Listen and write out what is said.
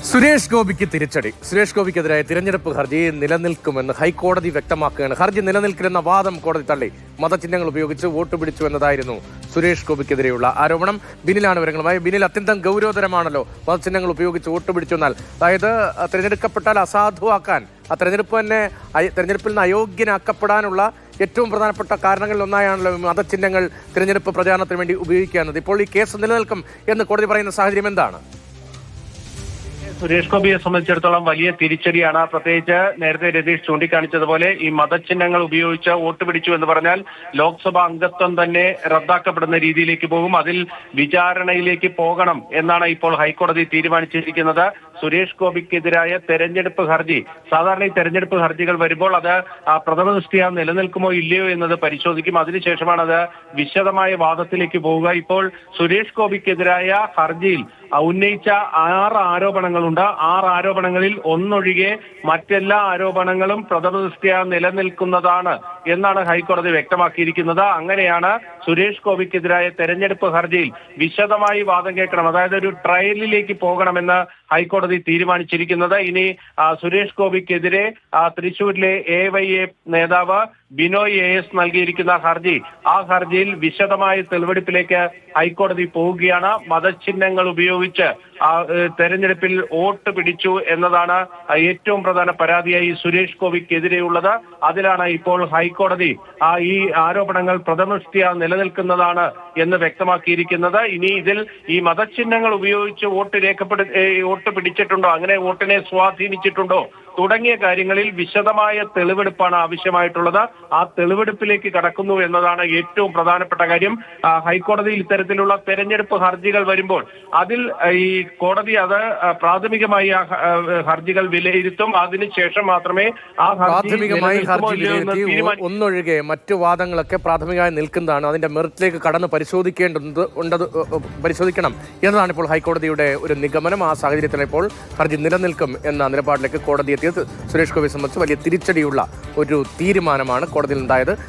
സുരേഷ് ഗോപിക്ക് തിരിച്ചടി. സുരേഷ് ഗോപിക്കെതിരായ തിരഞ്ഞെടുപ്പ് ഹർജി നിലനിൽക്കുമെന്ന് ഹൈക്കോടതി വ്യക്തമാക്കുകയാണ്. ഹർജി നിലനിൽക്കില്ലെന്ന വാദം കോടതി തള്ളി. മതചിഹ്നങ്ങൾ ഉപയോഗിച്ച് വോട്ട് പിടിച്ചു എന്നതായിരുന്നു സുരേഷ് ഗോപിക്കെതിരെയുള്ള ആരോപണം. ബിനിലാണ് വിവരങ്ങളുമായി. ബിനിൽ, അത്യന്തം ഗൗരവതരമാണല്ലോ മതചിഹ്നങ്ങൾ ഉപയോഗിച്ച് വോട്ട് പിടിച്ചു എന്നാൽ. അതായത് തിരഞ്ഞെടുക്കപ്പെട്ടാൽ അസാധുവാക്കാൻ, ആ തെരഞ്ഞെടുപ്പിൽ നിന്ന് അയോഗ്യനാക്കപ്പെടാനുള്ള ഏറ്റവും പ്രധാനപ്പെട്ട കാരണങ്ങളിൽ ഒന്നായാണല്ലോ മതചിഹ്നങ്ങൾ തിരഞ്ഞെടുപ്പ് പ്രചാരണത്തിന് വേണ്ടി ഉപയോഗിക്കുക എന്നത്. ഇപ്പോൾ ഈ കേസ് നിലനിൽക്കും എന്ന് കോടതി പറയുന്ന സാഹചര്യം എന്താണ്? സുരേഷ് ഗോപിയെ സംബന്ധിച്ചിടത്തോളം വലിയ തിരിച്ചടിയാണ്. പ്രത്യേകിച്ച് നേരത്തെ രതീഷ് ചൂണ്ടിക്കാണിച്ചതുപോലെ ഈ മതചിഹ്നങ്ങൾ ഉപയോഗിച്ച് വോട്ട് പിടിച്ചു എന്ന് പറഞ്ഞാൽ ലോക്സഭാ അംഗത്വം തന്നെ റദ്ദാക്കപ്പെടുന്ന രീതിയിലേക്ക് പോകും. അതിൽ വിചാരണയിലേക്ക് പോകണം എന്നാണ് ഇപ്പോൾ ഹൈക്കോടതി തീരുമാനിച്ചിരിക്കുന്നത്. സുരേഷ് ഗോപിക്കെതിരായ തെരഞ്ഞെടുപ്പ് ഹർജി, സാധാരണ ഈ തെരഞ്ഞെടുപ്പ് ഹർജികൾ വരുമ്പോൾ അത് പ്രഥമ ദൃഷ്ട്യാ നിലനിൽക്കുമോ ഇല്ലയോ എന്നത് പരിശോധിക്കും. അതിനുശേഷമാണ് അത് വിശദമായ വാദത്തിലേക്ക് പോവുക. ഇപ്പോൾ സുരേഷ് ഗോപിക്കെതിരായ ഹർജിയിൽ ഉന്നയിച്ച 6 ആരോപണങ്ങളുണ്ട്. 6 ആരോപണങ്ങളിൽ ഒന്നൊഴികെ മറ്റെല്ലാ ആരോപണങ്ങളും പ്രഥമ ദൃഷ്ട്യാ നിലനിൽക്കുന്നതാണ് എന്നാണ് ഹൈക്കോടതി വ്യക്തമാക്കിയിരിക്കുന്നത്. അങ്ങനെയാണ് സുരേഷ് ഗോപിക്കെതിരായ തെരഞ്ഞെടുപ്പ് ഹർജിയിൽ വിശദമായി വാദം കേൾക്കണം, അതായത് ഒരു ട്രയലിലേക്ക് പോകണമെന്ന് ഹൈക്കോടതി തീരുമാനിച്ചിരിക്കുന്നത്. ഇനി സുരേഷ് ഗോപിക്കെതിരെ തൃശൂരിലെ AYA നേതാവ് ബിനോയ് AS നൽകിയിരിക്കുന്ന ഹർജി, ആ ഹർജിയിൽ വിശദമായ തെളിവെടുപ്പിലേക്ക് ഹൈക്കോടതി പോവുകയാണ്. മതചിഹ്നങ്ങൾ ഉപയോഗിച്ച് തെരഞ്ഞെടുപ്പിൽ വോട്ട് പിടിച്ചു എന്നതാണ് ഏറ്റവും പ്രധാന പരാതിയായി സുരേഷ് ഗോപിക്കെതിരെയുള്ളത്. അതിലാണ് ഇപ്പോൾ ഹൈക്കോടതി ഈ ആരോപണങ്ങൾ പ്രഥമദൃഷ്ട്യാ നിലനിൽക്കുന്നതാണ് എന്ന് വ്യക്തമാക്കിയിരിക്കുന്നത്. ഇനി ഇതിൽ ഈ മതചിഹ്നങ്ങൾ ഉപയോഗിച്ച് വോട്ട് പിടിച്ചിട്ടുണ്ടോ, അങ്ങനെ വോട്ടിനെ സ്വാധീനിച്ചിട്ടുണ്ടോ തുടങ്ങിയ കാര്യങ്ങളിൽ വിശദമായ തെളിവെടുപ്പാണ് ആവശ്യമായിട്ടുള്ളത്. ആ തെളിവെടുപ്പിലേക്ക് കടക്കുന്നു എന്നതാണ് ഏറ്റവും പ്രധാനപ്പെട്ട കാര്യം. ഹൈക്കോടതിയിൽ ഇത്തരത്തിലുള്ള തെരഞ്ഞെടുപ്പ് ഹർജികൾ വരുമ്പോൾ അതിൽ ഈ കോടതി അത് പ്രാഥമികമായി ആ ഹർജികൾ വിലയിരുത്തും. അതിനുശേഷം മാത്രമേ ആ പ്രാഥമികമായി ഹർജി ഒന്നൊഴികെ മറ്റു വാദങ്ങളൊക്കെ പ്രാഥമികമായി നിൽക്കുന്നതാണ്. അതിന്റെ മെറിറ്റിലേക്ക് കടന്ന് പരിശോധിക്കണം എന്നതാണ് ഇപ്പോൾ ഹൈക്കോടതിയുടെ ഒരു നിഗമനം. ആ സാഹചര്യത്തിൽ ഇപ്പോൾ ഹർജി നിലനിൽക്കും എന്ന നിലപാടിലേക്ക് കോടതി എത്തിയത് സുരേഷ് ഗോപിയെ സംബന്ധിച്ച് വലിയ തിരിച്ചടിയുള്ള ഒരു തീരുമാനമാണ് കോടതിയിൽ ഉണ്ടായത്.